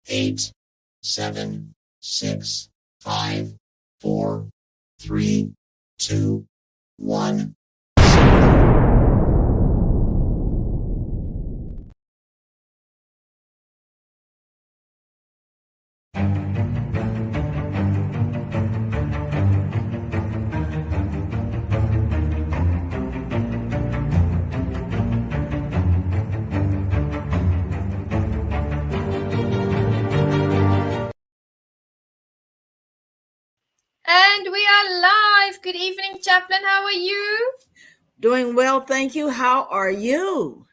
8, 7, 6, 5, 4, 3, 2, 1. And we are live. Good evening, Chaplain. How are you? Doing well, thank you. How are you?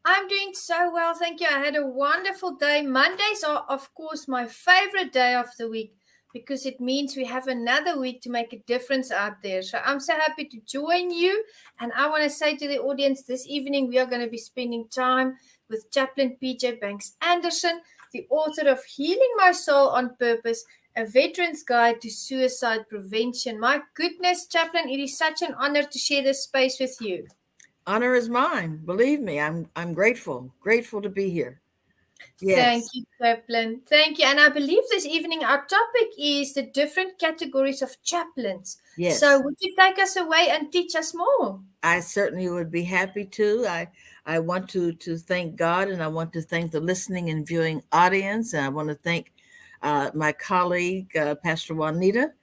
I'm doing so well, thank you. I had a wonderful day. Mondays are, of course, my favorite day of the week because it means we have another week to make a difference out there. So I'm so happy to join you. And I want to say to the audience this evening, we are going to be spending time with Chaplain PJ Banks Anderson, the author of Healing My Soul on Purpose, a veteran's guide to suicide prevention. My goodness, Chaplain, it is such an honor to share this space with you. Honor is mine. Believe me, I'm grateful to be here. Thank Yes, you, Chaplain. Thank you. And I believe this evening our topic is the different categories of chaplains. So, yes. would you take us away and teach us more? I certainly would be happy to. I want to thank God, and I want to thank the listening and viewing audience, and I want to thank my colleague Pastor Juanita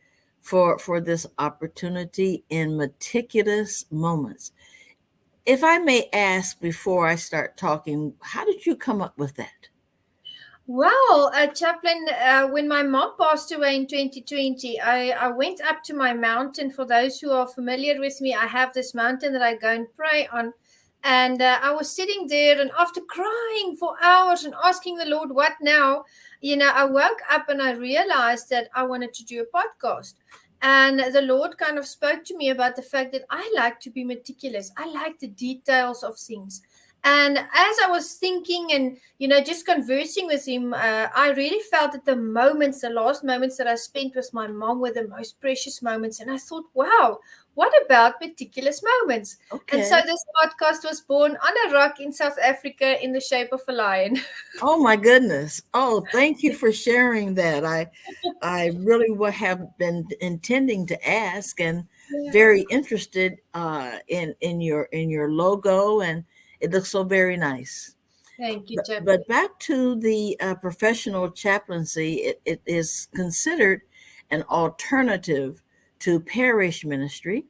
for this opportunity in meticulous moments. If I may ask before I start talking, how did you come up with that? Well, Chaplain, when my mom passed away in 2020, I went up to my mountain. For those who are familiar with me, I have this mountain that I go and pray on. And I was sitting there, and after crying for hours and asking the Lord, what now? I woke up and I realized that I wanted to do a podcast. And the Lord kind of spoke to me about the fact that I like to be meticulous, I like the details of things. And as I was thinking and just conversing with him, I really felt that the last moments that I spent with my mom were the most precious moments. And I thought, wow, what about meticulous moments? And so Okay. this podcast was born on a rock in South Africa in the shape of a lion. Oh my goodness. Oh, thank you for sharing that. I really would have been intending to ask and Yeah. very interested in your logo, and it looks so very nice. Thank you, But Chaplain. back to the professional chaplaincy, it is considered an alternative to parish ministry.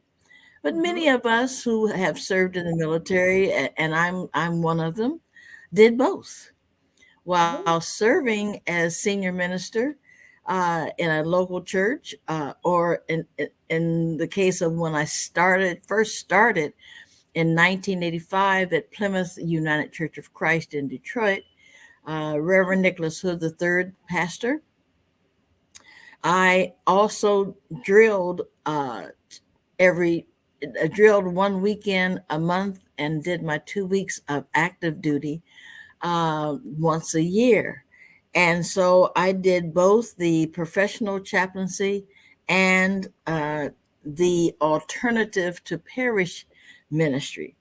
But many of us who have served in the military, and I'm one of them, did both. While serving as senior minister in a local church, or in the case of when I first started in 1985 at Plymouth United Church of Christ in Detroit, Reverend Nicholas Hood III, pastor. I also drilled every drilled one weekend a month and did my 2 weeks of active duty once a year. And so I did both the professional chaplaincy and the alternative to parish ministry.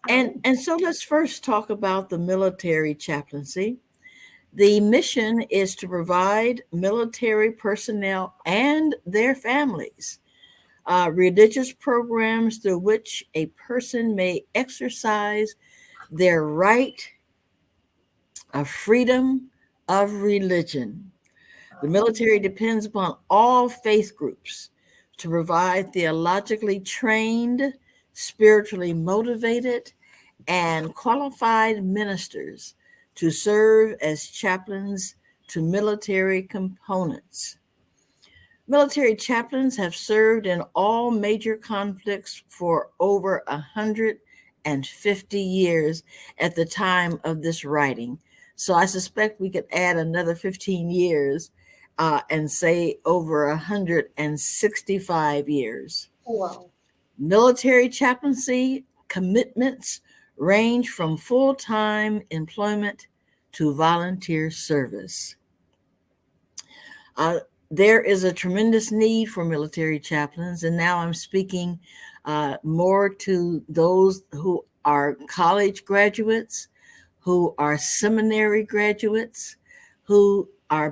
And so let's first talk about the military chaplaincy. The mission is to provide military personnel and their families religious programs through which a person may exercise their right of freedom of religion. The military depends upon all faith groups to provide theologically trained, spiritually motivated, and qualified ministers to serve as chaplains to military components. Military chaplains have served in all major conflicts for over 150 years at the time of this writing. So I suspect we could add another 15 years and say over 165 years. Wow. Military chaplaincy commitments range from full time employment to volunteer service. Uh, there is a tremendous need for military chaplains, and now I'm speaking more to those who are college graduates, who are seminary graduates, who are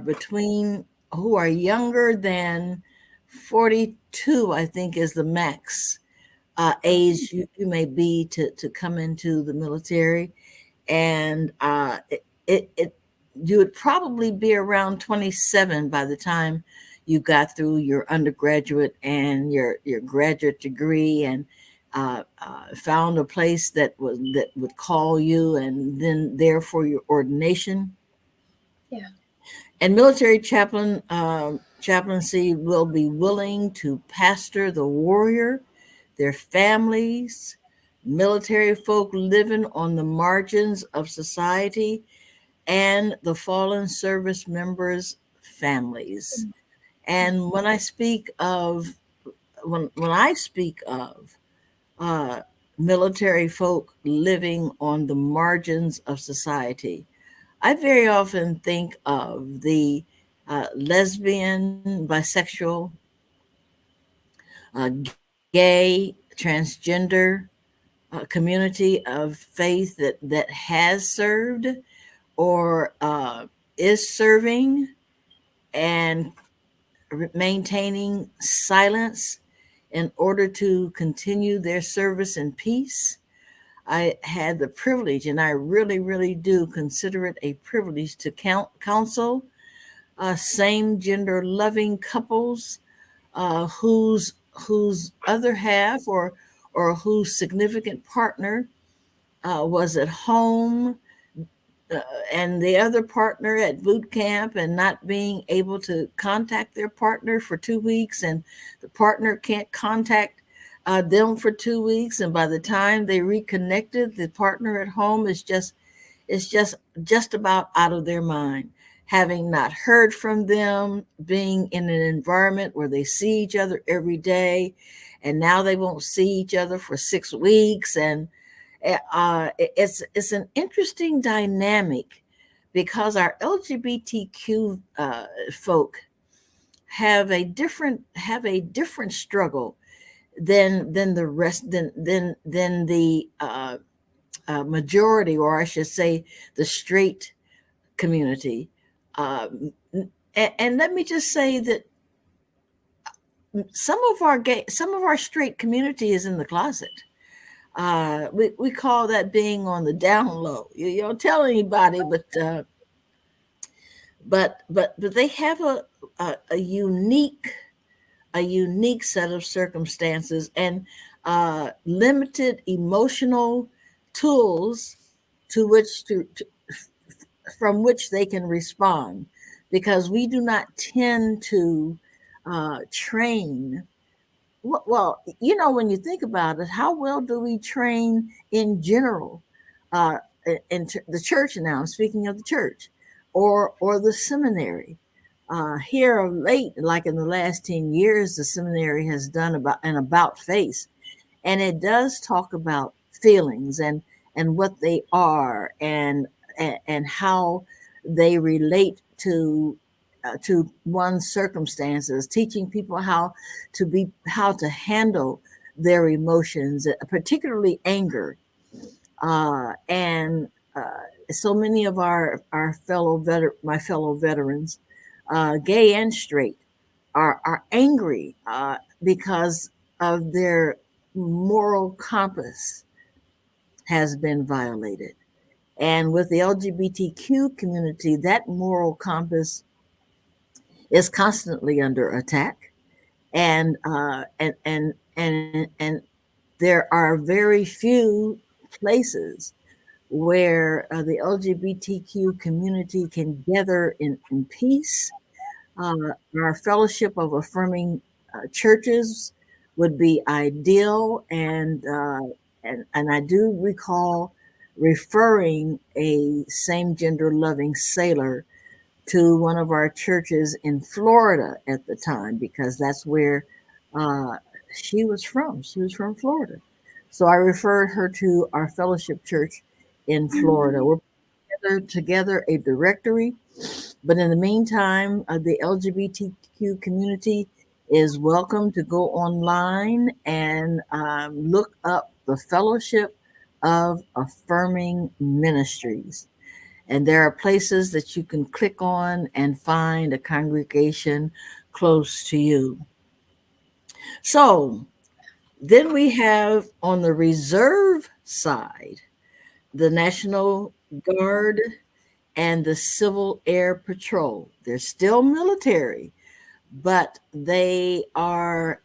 who are younger than 42, I think is the max age you may be to come into the military. And it you would probably be around 27 by the time you got through your undergraduate and your graduate degree, and found a place that would call you, and then therefore your ordination. Yeah. And military chaplaincy will be willing to pastor the warrior, their families, military folk living on the margins of society, and the fallen service members' families. And when I speak of uh, military folk living on the margins of society, I very often think of the lesbian, bisexual, gay, transgender community of faith that has served or is serving and maintaining silence in order to continue their service in peace. I had the privilege, and I really, really do consider it a privilege to counsel same gender loving couples whose other half or whose significant partner was at home, uh, and the other partner at boot camp, and not being able to contact their partner for 2 weeks, and the partner can't contact them for 2 weeks, and by the time they reconnected, the partner at home is just about out of their mind, having not heard from them, being in an environment where they see each other every day, and now they won't see each other for 6 weeks. And it's an interesting dynamic because our LGBTQ folk have a different struggle than the rest than the majority, or I should say, the straight community. And let me just say that some of our straight community is in the closet. We call that being on the down low. You don't tell anybody, but they have a unique set of circumstances and limited emotional tools to which to from which they can respond, because we do not tend to train. Well, when you think about it, how well do we train in general uh, in the church? Now, I'm speaking of the church or the seminary. Here of late, like in the last 10 years, the seminary has done about an about face, and it does talk about feelings and what they are, and how they relate to one's circumstances, teaching people how to handle their emotions, particularly anger. And So many of my fellow veterans, gay and straight, are angry because of their moral compass has been violated. And with the LGBTQ community, that moral compass is constantly under attack. And there are very few places where the LGBTQ community can gather in peace. Our fellowship of affirming churches would be ideal, and I do recall referring a same gender loving sailor to one of our churches in Florida at the time, because that's where uh, she was from. She was from Florida. So I referred her to our fellowship church in Florida. We're together a directory, but in the meantime, the LGBTQ community is welcome to go online and look up the Fellowship of Affirming Ministries. And there are places that you can click on and find a congregation close to you. So then we have on the reserve side the National Guard and the Civil Air Patrol. They're still military, but they are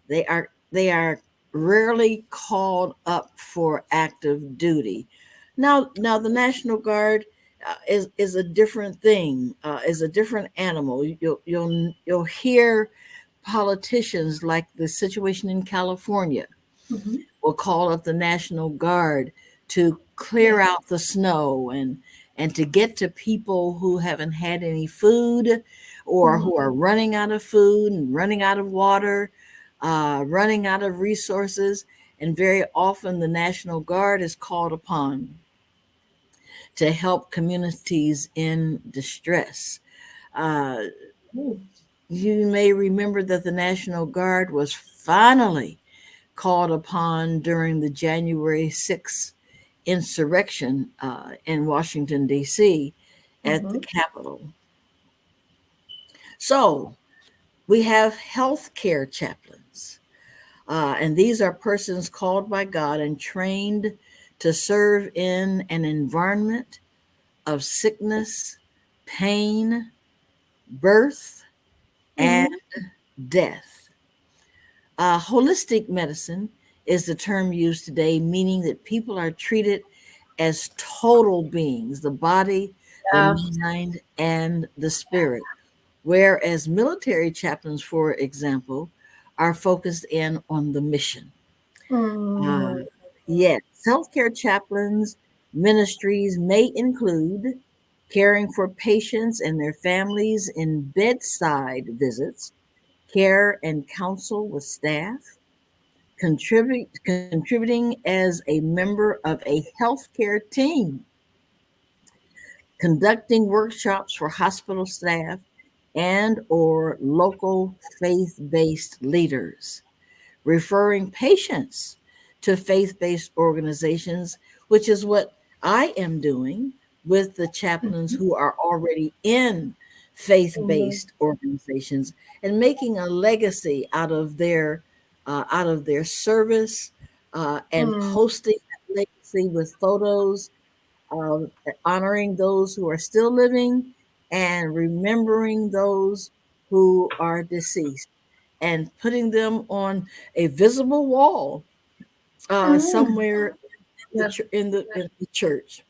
they are rarely called up for active duty. Now the National Guard is a different thing. Is a different animal. You'll hear politicians, like the situation in California, Mm-hmm. will call up the National Guard to clear Yeah. out the snow and to get to people who haven't had any food, or Mm-hmm. who are running out of food and running out of water, running out of resources. And very often the National Guard is called upon to help communities in distress. Uh, you may remember that the National Guard was finally called upon during the January 6th insurrection in Washington, D.C., at the Mm-hmm. Capitol. So we have healthcare chaplains, and these are persons called by God and trained to serve in an environment of sickness, pain, birth, and Mm-hmm. death. Holistic medicine is the term used today, meaning that people are treated as total beings, the body, the Yeah. mind, and the spirit. Whereas military chaplains, for example, are focused in on the mission. Uh, Mm. yes, healthcare chaplains ministries may include caring for patients and their families in bedside visits, care and counsel with staff, contributing as a member of a healthcare team, conducting workshops for hospital staff and or local faith-based leaders, referring patients to faith-based organizations, which is what I am doing with the chaplains Mm-hmm. who are already in Mm. faith-based organizations, and making a legacy out of their service, and Mm. posting that legacy with photos, um, honoring those who are still living and remembering those who are deceased, and putting them on a visible wall Mm. somewhere Yeah. in the church.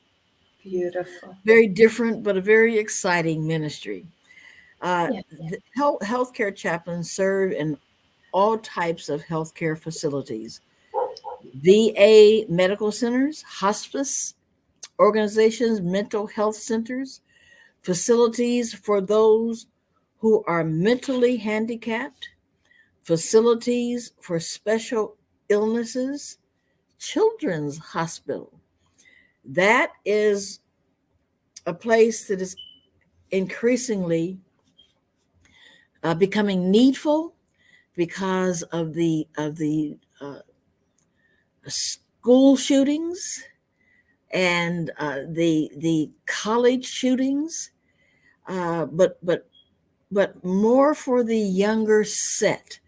Beautiful. Very different, but a very exciting ministry. Yeah. Healthcare chaplains serve in all types of healthcare facilities: VA medical centers, hospice organizations, mental health centers, facilities for those who are mentally handicapped, facilities for special illnesses, children's hospital. That is a place that is increasingly becoming needful because of the school shootings and the college shootings, but more for the younger set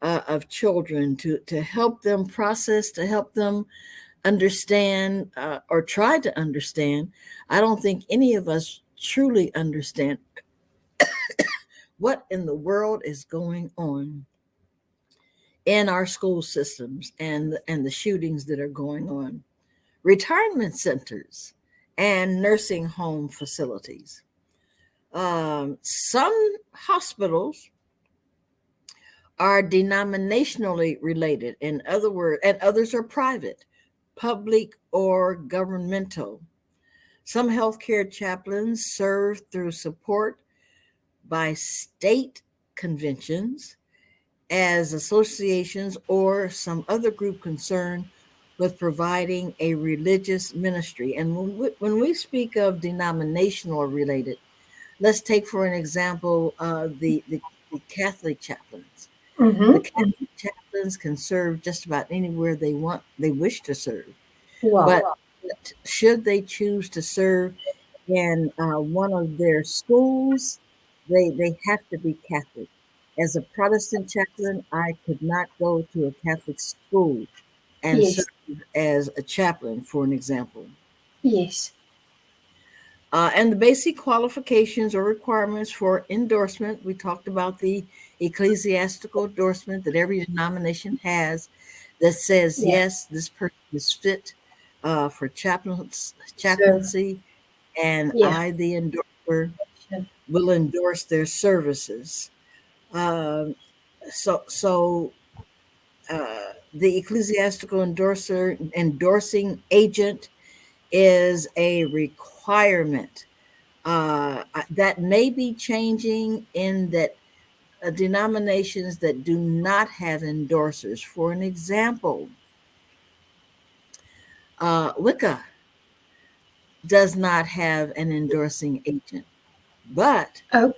of children, to help them process, to help them understand, or try to understand. I don't think any of us truly understand what in the world is going on in our school systems, and the shootings that are going on. Retirement centers and nursing home facilities. Some hospitals are denominationally related, in other words, and others are private, public, or governmental. Some healthcare chaplains serve through support by state conventions, as associations, or some other group concerned with providing a religious ministry. And when we speak of denominational related, let's take for an example the Catholic chaplains. The Mm-hmm. Catholic chaplains can serve just about anywhere they wish to serve. But Wow. should they choose to serve in one of their schools, they have to be Catholic. As a Protestant chaplain, I could not go to a Catholic school and serve Yes. as a chaplain, for an example. Yes. And the basic qualifications or requirements for endorsement, we talked about the ecclesiastical endorsement that every denomination has that says, Yeah. yes, this person is fit for So, chaplaincy, and yeah. I, the endorser, Sure. will endorse their services. Um, the ecclesiastical endorsing agent is a requirement that may be changing in that denominations that do not have endorsers. For an example, Wicca does not have an endorsing agent, but Okay.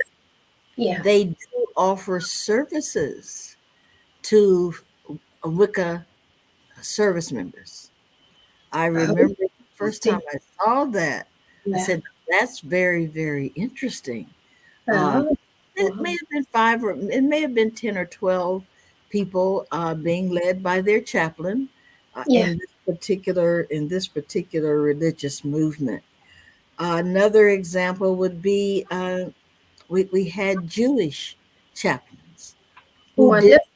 Yeah. they do offer services to Wicca service members. I Oh, remember the first time interesting. I saw that, I Yeah. said, that's very, very interesting. Uh, Oh, it may wow. have been five, or it may have been 10 or 12 people being led by their chaplain Yeah. in this particular religious movement. Another example would be we had Jewish chaplains who did Wonderful.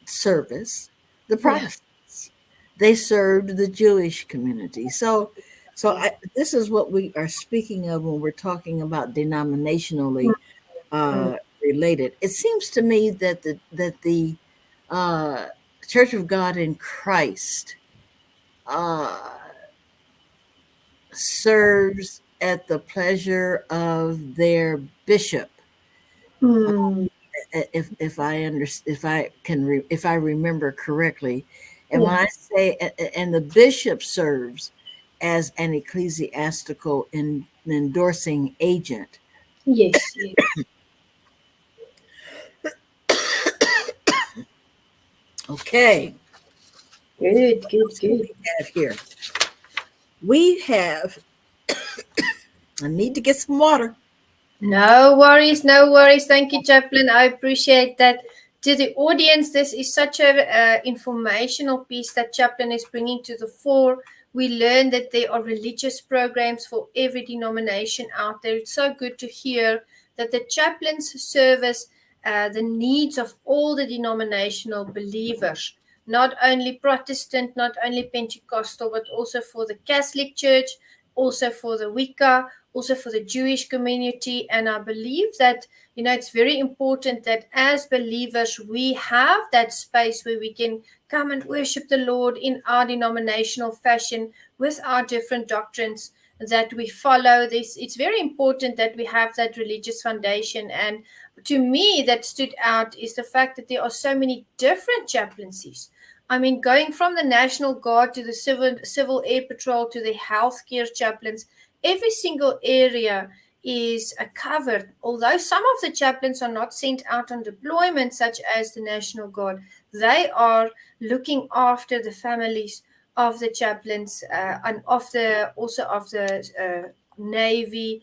service the Yeah. Protestants. They served the Jewish community. This is what we are speaking of when we're talking about denominationally Mm. related. It seems to me that the uh, Church of God in Christ uh, serves at the pleasure of their bishop. Mm. If I remember correctly, and when Yeah. I say and the bishop serves as an ecclesiastical endorsing agent. Yes. Yes. Okay, Good. Good. what Good. we have here? We have. I need to get some water. No worries, no worries. Thank you, Chaplain. I appreciate that. To the audience, this is such a informational piece that Chaplain is bringing to the fore. We learn that there are religious programs for every denomination out there. It's so good to hear that the chaplains service the needs of all the denominational believers, not only Protestant, not only Pentecostal, but also for the Catholic Church, also for the Wicca, also for the Jewish community. And I believe that, it's very important that as believers, we have that space where we can come and worship the Lord in our denominational fashion with our different doctrines that we follow. This, it's very important that we have that religious foundation. And to me, that stood out is the fact that there are so many different chaplaincies. I mean, going from the National Guard to the Civil Air Patrol to the healthcare chaplains, every single area is covered. Although some of the chaplains are not sent out on deployment, such as the National Guard, they are looking after the families of the chaplains and of the also of the Navy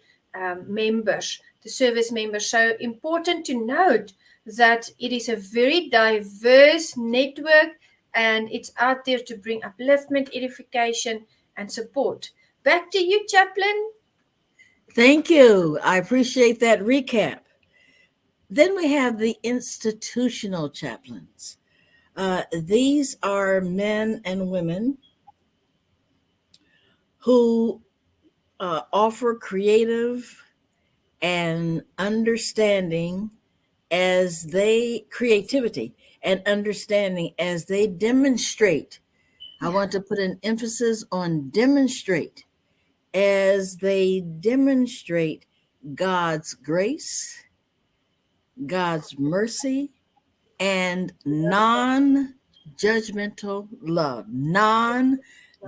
members, the service members. So important to note that it is a very diverse network and it's out there to bring upliftment, edification, and support. Back to you, Chaplain. Thank you. I appreciate that recap. Then we have the institutional chaplains. These are men and women who offer and understanding creativity and understanding as they demonstrate. I Yeah. want to put an emphasis on demonstrate as they demonstrate God's grace, God's mercy, and non judgmental love. Non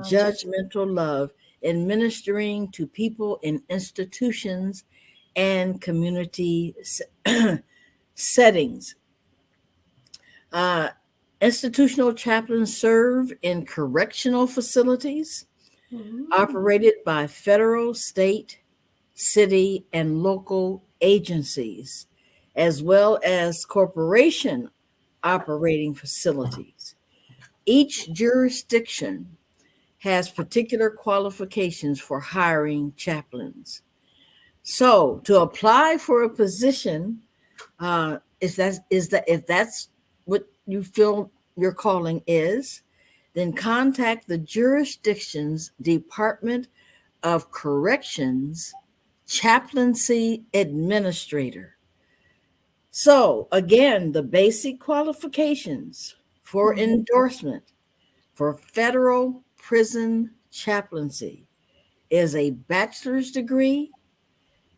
judgmental love in ministering to people in institutions and community settings. Uh, Institutional chaplains serve in correctional facilities, Mm. operated by federal, state, city, and local agencies, as well as corporation operating facilities. Each jurisdiction has particular qualifications for hiring chaplains. So, to apply for a position, if that's what you feel your calling is, then contact the jurisdiction's Department of Corrections chaplaincy administrator. So, again, the basic qualifications for Mhm. endorsement for federal prison chaplaincy is a bachelor's degree,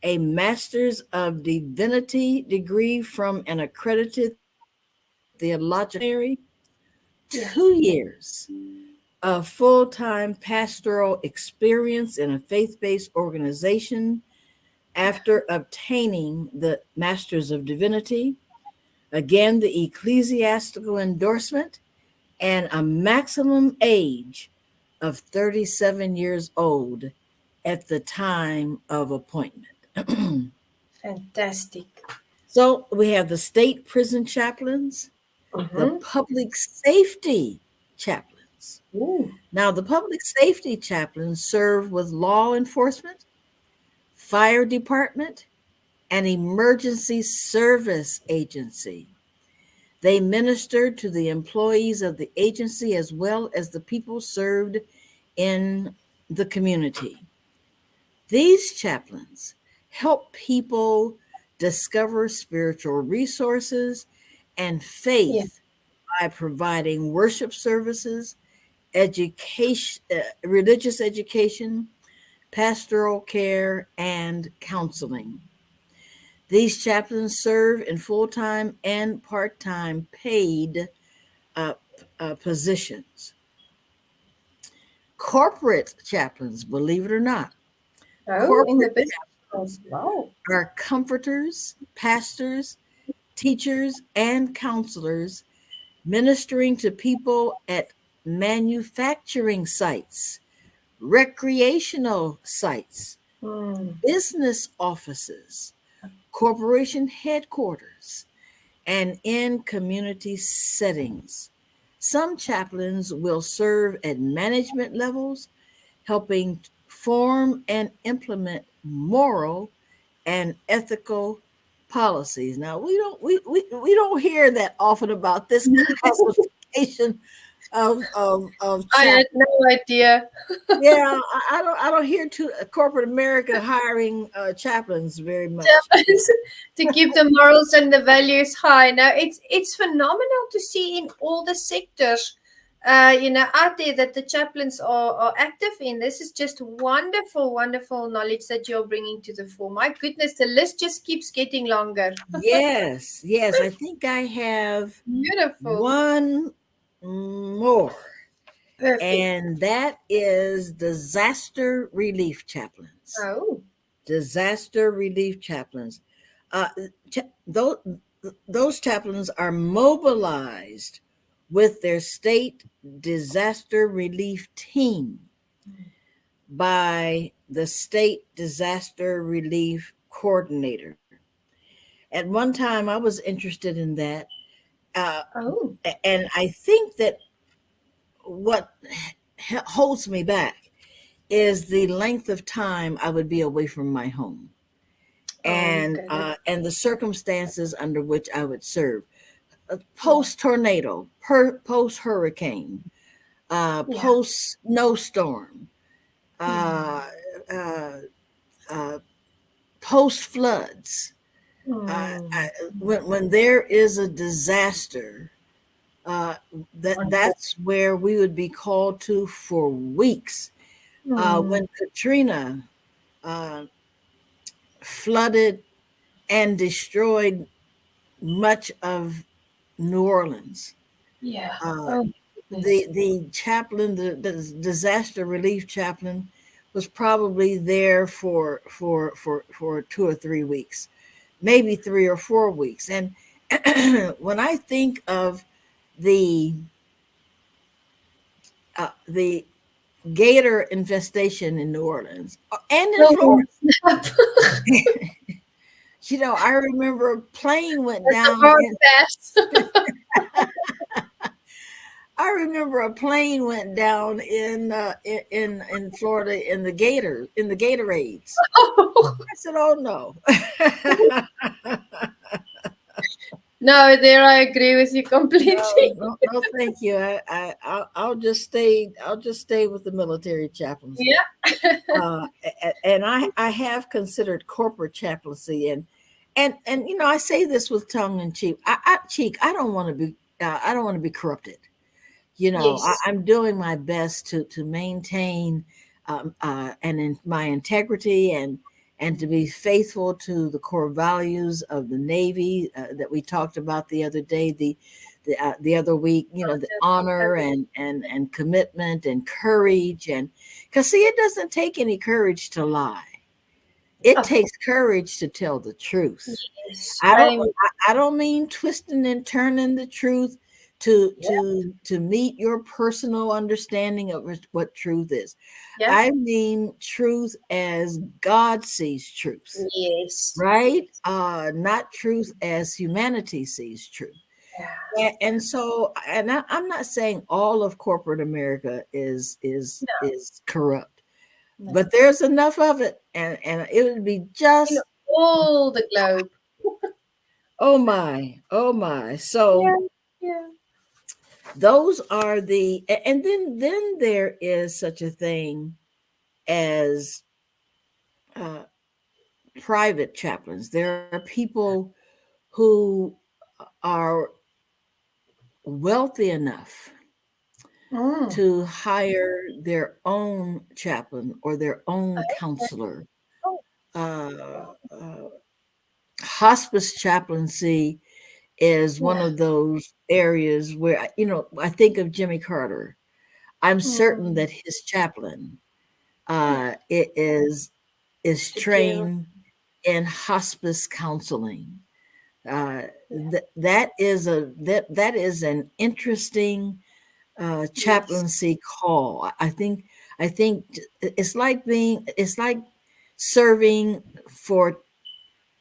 a master's of divinity degree from an accredited theological seminary, Yeah. 2 years of full time pastoral experience in a faith based organization after obtaining the Master's of Divinity. Again, the ecclesiastical endorsement and a maximum age of 37 years old at the time of appointment. Fantastic. So we have the state prison chaplains, the Mm-hmm. public safety chaplains. Ooh. Now, the public safety chaplains serve with law enforcement, fire department, and emergency service agency. They minister to the employees of the agency as well as the people served in the community. These chaplains help people discover spiritual resources and Yeah. faith by providing worship services, education, religious education, pastoral care, and counseling. These chaplains serve in full time and part time paid uh, positions. Corporate chaplains, believe it or not, Oh, in the corporate business world. chaplains Wow. are comforters, pastors, teachers, and counselors ministering to people at manufacturing sites, recreational sites, Mm. business offices, corporation headquarters, and in community settings. Some chaplains will serve at management levels, helping form and implement moral and ethical policies. Now we don't hear that often about this classification of I had chaplains. no idea. Yeah, I don't hear corporate America hiring chaplains very much. To keep the morals and the values high. Now it's phenomenal to see in all the sectors, out there that the chaplains are active in. This is just wonderful, wonderful knowledge that you're bringing to the fore. My goodness, the list just keeps getting longer. Yes, yes. I think I have Beautiful. one more, Perfect. and that is disaster relief chaplains. Oh. Disaster relief chaplains. Uh, those chaplains are mobilized with their state disaster relief team by the state disaster relief coordinator. At one time, I was interested in that. Uh, Oh. and I think that what holds me back is the length of time I would be away from my home Oh, okay. and the circumstances under which I would serve. Yeah. Post tornado, post hurricane, Yeah. post snowstorm, Mm. uh, uh, uh, post floods. Mm. When there is a disaster, uh, Wonderful. that's where we would be called to for weeks. Mm. When Katrina uh, flooded and destroyed much of New Orleans, Yeah. uh, Oh, the goodness. the chaplain, the disaster relief chaplain, was probably there for 2 or 3 weeks, maybe 3 or 4 weeks. And when I think of the the gator infestation in New Orleans and in Oh, Florida. snap. You know, I remember a plane went That's a down hard in pass. I remember a plane went down in Florida in the Gatorades. I said, "Oh no." No, there I agree with you No, completely. no, no, thank you. I'll just stay. I'll just stay with the military chaplaincy. Yeah. And I have considered corporate chaplaincy, and you know, I say this with tongue in cheek. I don't want to be. I don't want to be corrupted. You know, Yes. I'm doing my best to maintain and in my integrity and to be faithful to the core values of the Navy that we talked about the other day, the other week. You know, the honor and commitment and courage, and because see, it doesn't take any courage to lie. It Of takes courage to tell the truth. course. I don't I'm I don't mean twisting and turning the truth yeah, to meet your personal understanding of what truth is. yeah. I mean truth as God sees truth, Yes. right? Not truth as humanity sees truth. Yeah. And so I'm not saying all of corporate America No, is corrupt, no. but there's enough of it, and it would be In just all the globe. oh my, oh my. So Yeah. Yeah. those are and then there is such a thing as uh, private chaplains. There are people who are wealthy enough Mm. to hire their own chaplain or their own Okay. counselor. Oh, uh, uh, Hospice chaplaincy is one yeah. of those areas where you know, I think of Jimmy Carter. I'm certain Mm. that his chaplain Yeah. it is The jail. trained in hospice counseling. Yeah. That is an interesting Yes. chaplaincy call. I think it's like serving for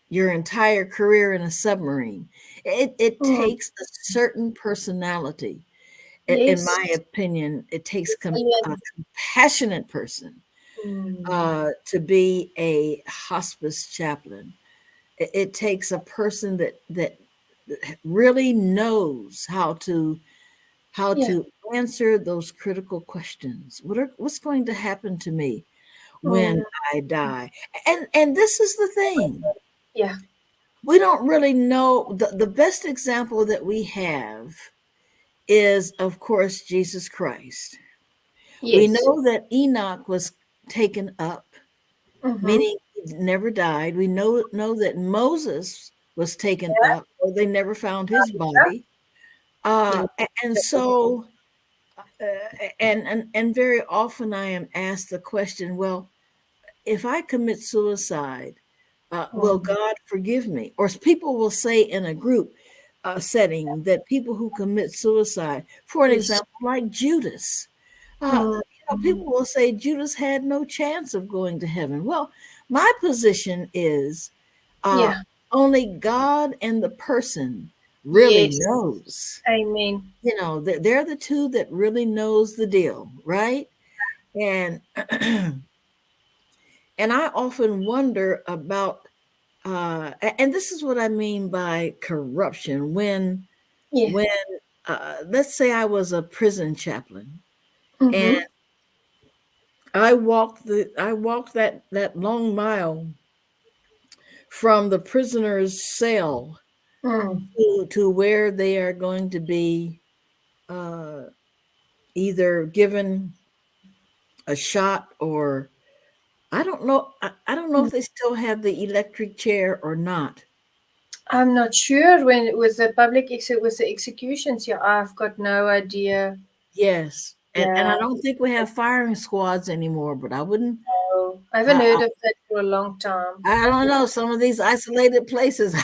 your entire career in a submarine. It Mm. takes a certain personality. In Yes. my opinion, it takes a Brilliant. compassionate person Mm. to be a hospice chaplain. It takes a person that really knows how Yeah. to answer those critical questions. What's going to happen to me when Mm. I die? And this is the thing. Yeah. We don't really know. The best example that we have is, of course, Jesus Christ. We Yes. know that Enoch was taken up, Mm-hmm. meaning he never died. We know that Moses was taken Yeah. up, or they never found his body. Yeah. And so, and very often I am asked the question, well, if I commit suicide, will Mm. God forgive me? Or people will say in a group setting that people who commit suicide, for an Yes. example, like Judas, Mm. people will say Judas had no chance of going to heaven. Well, my position is uh, Yeah. only God and the person really Yes. knows. Amen. You know, they're the two that really knows the deal, right? And and I often wonder about, and this is what I mean by corruption. Yeah. When let's say I was a prison chaplain, and Mm-hmm. I walked that long mile from the prisoner's cell Mm. to where they are going to be uh, either given a shot or I don't know. I don't know Mm. if they still have the electric chair or not. I'm not sure when with the with the executions. Yeah, I've got no idea. Yes, and Yeah. I don't think we have firing squads anymore. But I wouldn't. No, I haven't I, heard of that for a long time. I don't know some of these isolated places.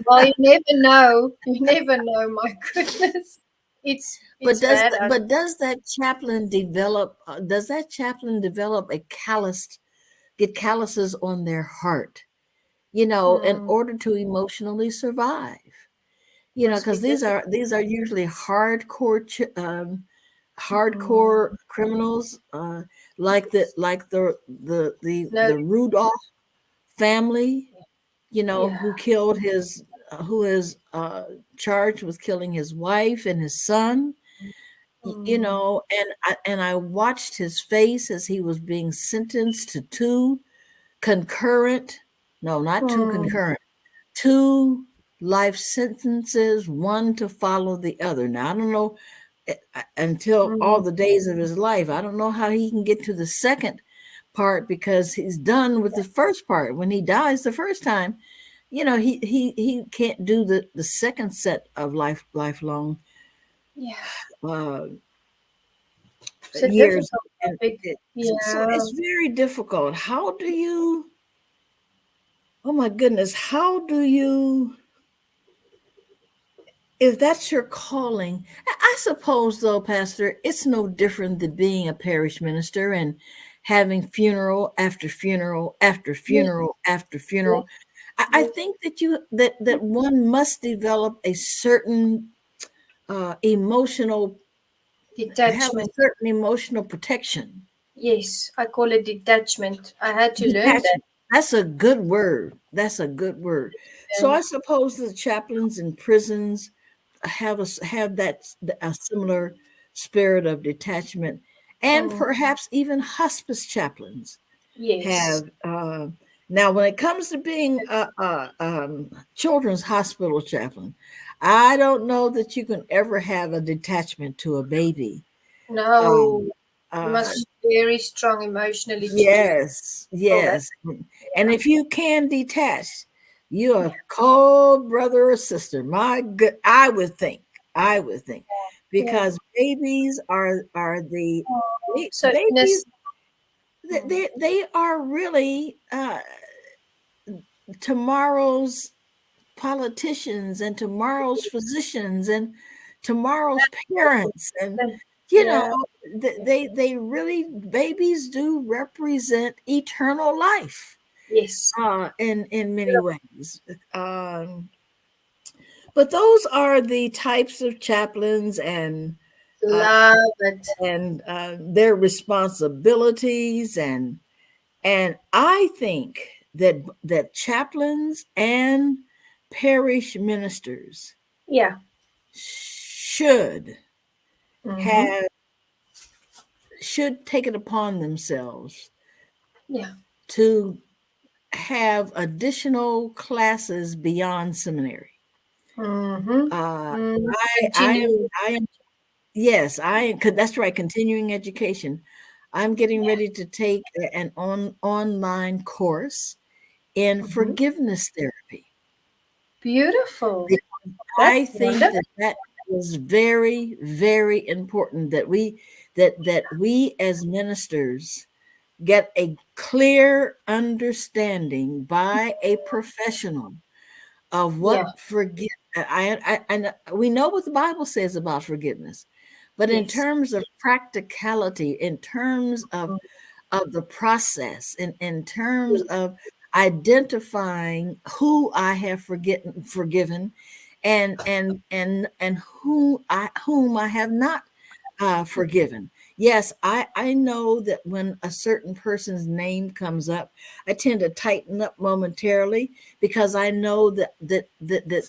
Well, you never know. You never know. My goodness. it's bad. but does that chaplain develop? Does that chaplain develop get calluses on their heart? In order to emotionally survive. Must be Because difficult. these are usually Mm. hardcore criminals, like No. the Rudolph family, Yeah. who is charged with killing his wife and his son. Mm. And I watched his face as he was being sentenced to concurrent, no, not two Mm. concurrent, two life sentences, one to follow the other. Now, I don't know until all Mm. the days of his life. I don't know how he can get to the second part because he's done with the first part. When he dies the first time, he can't do the second set of lifelong Yeah. uh, So years. difficult And topic. so Yeah. it's very difficult. How do you? Oh my goodness! How do you? If that's your calling, I suppose, though, Pastor, it's no different than being a parish minister and having funeral after funeral after Yes. funeral after Yes. funeral. I Yes. think that one must develop a certain emotional, have a Detachment. certain emotional protection. Yes. I call it detachment. I had to learn that. Detachment. That's a good word. That's a good word. So And, I suppose the chaplains in prisons have a similar spirit of detachment, and mm, perhaps even hospice chaplains yes. have. Now, when it comes to being a children's hospital chaplain, I don't know that you can ever have a detachment to a baby. No. Um, You uh, must be very strong emotionally to yes, feel that. yes, and Yeah. if you can detach, you're a cold brother or sister. My good, I would think, Yeah. because babies are the Oh, so babies. innocent. Mm. They are really tomorrow's politicians and tomorrow's physicians and tomorrow's parents, and you know Yeah. they really, babies do represent eternal life Yes. in many ways. um but those are the types of chaplains uh, Love it. and their responsibilities, and I think that chaplains and parish ministers Yeah. should Mm-hmm. have should take it upon themselves Yeah. to have additional classes beyond seminary. Mm-hmm. Uh, Mm. I Continue. I am yes, I am. That's right. Continuing education. I'm getting Yeah. ready to take an online course in Mm-hmm. forgiveness therapy. Beautiful. That's I think wonderful. that is very, very important that we as ministers get a clear understanding by a professional of Yeah. what forgive. I we know what the Bible says about forgiveness, but in Yes. terms of practicality, in terms of the process, in terms Yes. of identifying who I have forgiven, and whom I have not forgiven. Yes, I know that when a certain person's name comes up, I tend to tighten up momentarily because I know that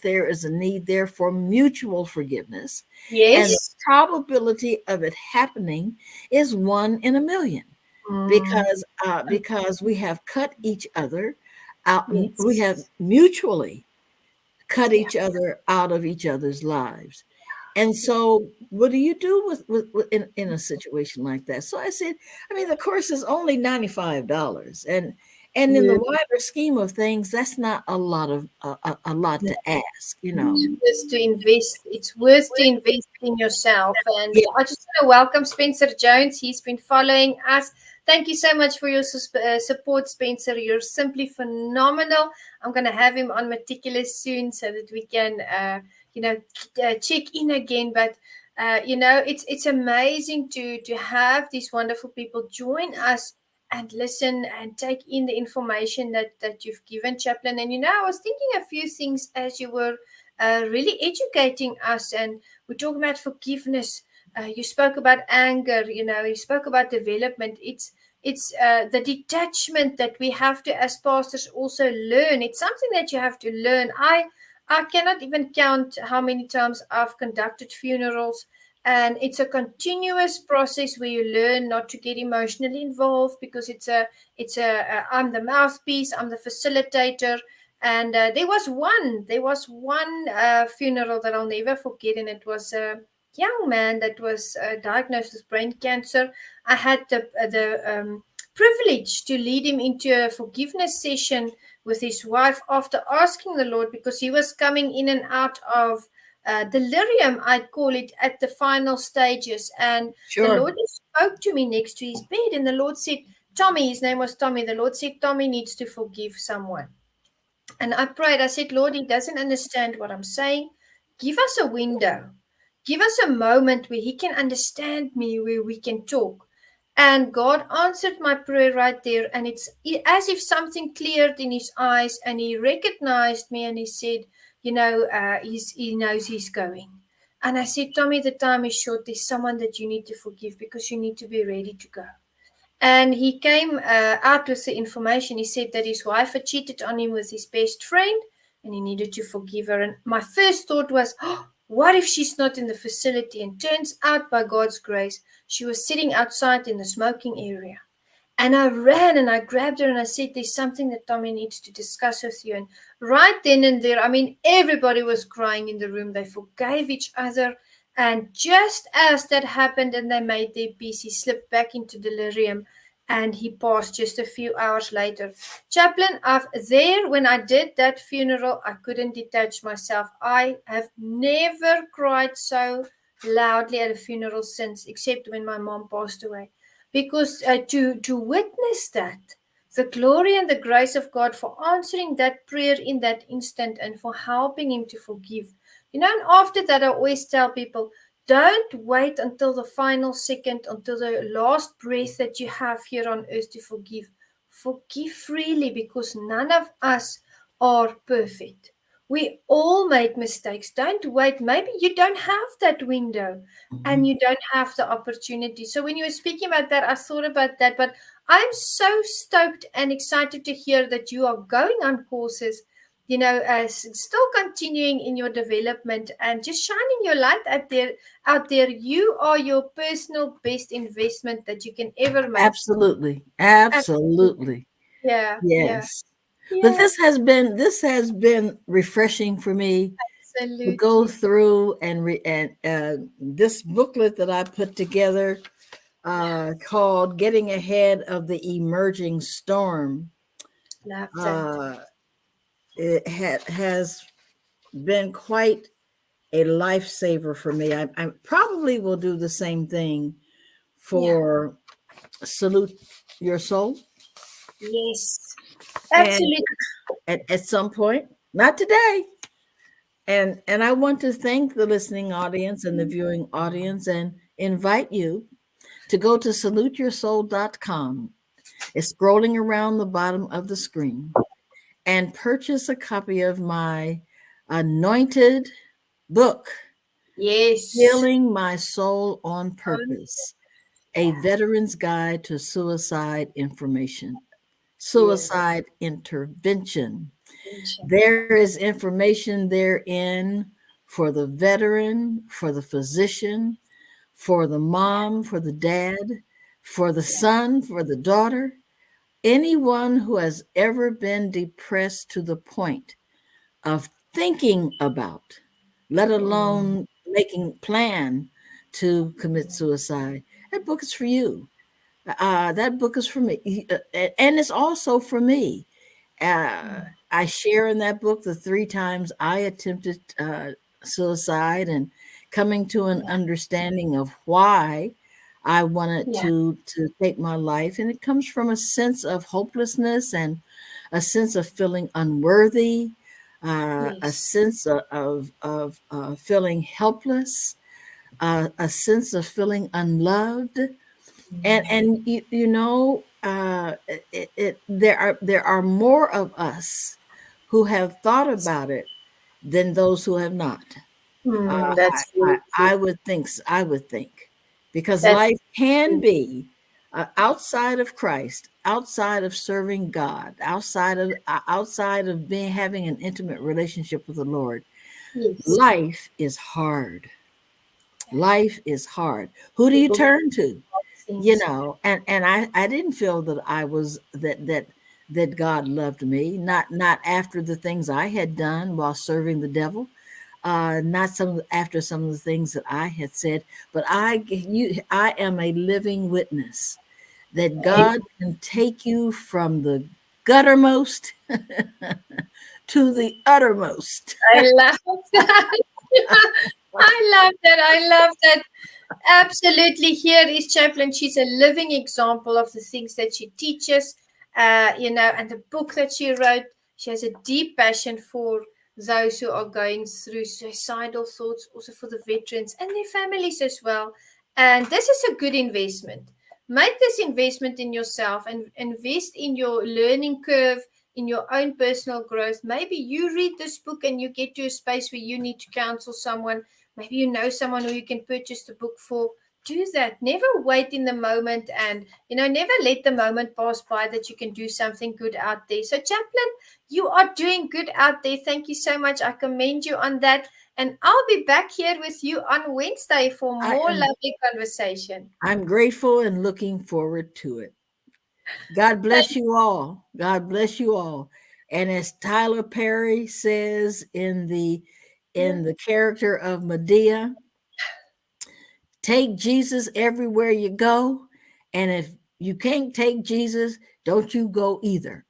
there is a need there for mutual forgiveness, and the Yes. probability of it happening is 1 in 1 million, Mm. because we have cut each other out. We have Yes. mutually cut Yeah. each other out of each other's lives. And so, what do you do with in a situation like that? So I said, I mean, the course is only $95, and in the Yeah. wider scheme of things, that's not a lot to ask. It's worth to invest. It's worth to invest in yourself. And Yeah, I just want to welcome Spencer Jones. He's been following us. Thank you so much for your support, Spencer. You're simply phenomenal. I'm going to have him on Meticulous soon so that we can, check in again. But It's amazing to have these wonderful people join us and listen and take in the information that you've given, Chaplain. And I was thinking a few things as you were really educating us, and we're talking about forgiveness. You spoke about anger. You spoke about development. It's the detachment that we have to, as pastors, also learn. It's something that you have to learn. I cannot even count how many times I've conducted funerals, and it's a continuous process where you learn not to get emotionally involved, because it's a I'm the mouthpiece, I'm the facilitator. And there was one funeral that I'll never forget, and it was a young man that was diagnosed with brain cancer. I had the privilege to lead him into a forgiveness session with his wife after asking the Lord, because he was coming in and out of delirium, I'd call it, at the final stages. And the Sure. Lord spoke to me next to his bed, and the Lord said, Tommy, his name was Tommy. The Lord said, Tommy needs to forgive someone. And I prayed, I said, Lord, he doesn't understand what I'm saying. Give us a window. Give us a moment where he can understand me, where we can talk. And God answered my prayer right there. And it's as if something cleared in his eyes, and he recognized me, and he said, he knows he's going. And I said, Tommy, the time is short. There's someone that you need to forgive, because you need to be ready to go. And he came out with the information. He said that his wife had cheated on him with his best friend, and he needed to forgive her. And my first thought was, oh, what if she's not in the facility? And turns out, by God's grace, she was sitting outside in the smoking area. And I ran and I grabbed her and I said, there's something that Tommy needs to discuss with you. And right then and there, I mean, everybody was crying in the room. They forgave each other. And just as that happened and they made their peace, he slipped back into delirium and he passed just a few hours later. Chaplain, when I did that funeral, I couldn't detach myself. I have never cried so loudly at a funeral since, except when my mom passed away, because to witness that, the glory and the grace of God for answering that prayer in that instant and for helping him to forgive. And after that, I always tell people, don't wait until the final second, until the last breath that you have here on earth to forgive. Forgive freely, because none of us are perfect. We all make mistakes. Don't wait. Maybe you don't have that window and Mhm. you don't have the opportunity. So when you were speaking about that, I thought about that. But I'm so stoked and excited to hear that you are going on courses, still continuing in your development and just shining your light out there. You are your personal best investment that you can ever make. Absolutely. Absolutely. Absolutely. Yeah, yeah, Yes. But yeah, this has been refreshing for me to go absolutely. through and this booklet that I put together called "Getting Ahead of the Emerging Storm." Love that. Uh, has been quite a lifesaver for me. I probably will do the same thing Yeah. for Salute Your Soul, Yes. and Absolutely. at some point, not today. And I want to thank the listening audience and the viewing audience and invite you to go to saluteyoursoul.com. It's scrolling around the bottom of the screen, and purchase a copy of my anointed book, Yes. Healing My Soul on Um, Purpose, a yeah. veteran's guide to suicide information, Beautiful. suicide intervention. Attention. There is information therein for the veteran, for the physician, for the mom, for the dad, for the Yeah. son, for the daughter, anyone who has ever been depressed to the point of thinking about, let Mm. alone making plan to commit suicide. That book is for you. That book is for me, and it's also for me. Uh, Mm. I share in that book the 3 times I attempted suicide and coming to an Yeah. understanding of why I wanted Yeah. to take my life, and it comes from a sense of hopelessness and a sense of feeling unworthy, a Yes. sense of feeling helpless, a sense of feeling unloved. And there are more of us who have thought about it than those who have not. That's very true. I would think, I would think, because That's life can true. be outside of Christ, outside of serving God, outside of being having an intimate relationship with the Lord. Yes. Life is hard. Life is hard. Who do you People turn to? things. And I didn't feel that I was that God loved me, not after the things I had done while serving the devil, not after some of the things that I had said, but I am a living witness that God can take you from the guttermost to the uttermost. I love that. I love that. I love that. Absolutely. Here is Chaplain. She's a living example of the things that she teaches, and the book that she wrote. She has a deep passion for those who are going through suicidal thoughts, also for the veterans and their families as well. And this is a good investment. Make this investment in yourself and invest in your learning curve, in your own personal growth. Maybe you read this book and you get to a space where you need to counsel someone. Maybe you know someone who you can purchase the book for. Do that. Never wait in the moment, and never let the moment pass by that you can do something good out there. So, Chaplain, you are doing good out there. Thank you so much. I commend you on that. And I'll be back here with you on Wednesday for I more am lovely conversation. I'm grateful and looking forward to it. God bless Thank you all. God bless you all. And as Tyler Perry says in you. the character of Medea, take Jesus everywhere you go. And if you can't take Jesus, don't you go either.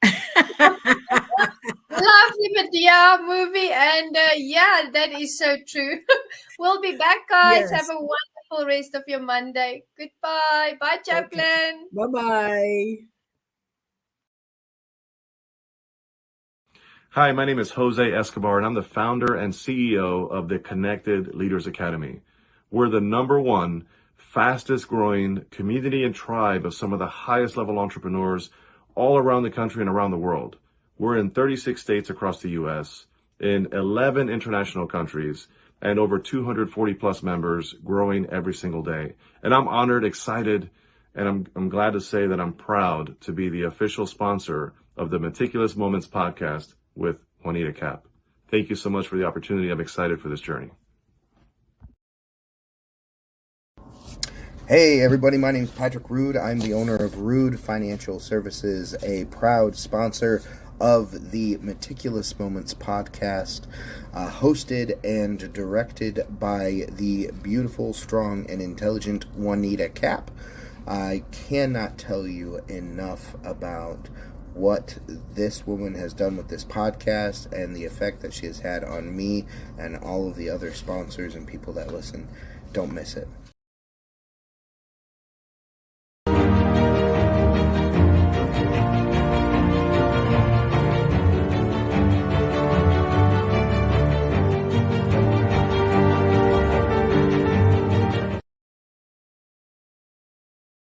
Lovely Medea movie, and yeah, that is so true. We'll be back, guys. Have Yes. a wonderful rest of your Monday. Goodbye. Bye, Okay. Chaplain. Bye-bye. Hi, my name is Jose Escobar, and I'm the founder and CEO of the Connected Leaders Academy. We're the number one fastest growing community and tribe of some of the highest level entrepreneurs all around the country and around the world. We're in 36 states across the US, in 11 international countries, and over 240 plus members growing every single day. And I'm honored, excited, and I'm glad to say that I'm proud to be the official sponsor of the Meticulous Moments podcast with Juanita Cap. Thank you so much for the opportunity. I'm excited for this journey. Hey everybody, my name is Patrick Rude. I'm the owner of Rude Financial Services, a proud sponsor of the Meticulous Moments podcast, hosted and directed by the beautiful, strong, and intelligent Juanita Cap. I cannot tell you enough about what this woman has done with this podcast and the effect that she has had on me and all of the other sponsors and people that listen. Don't miss it.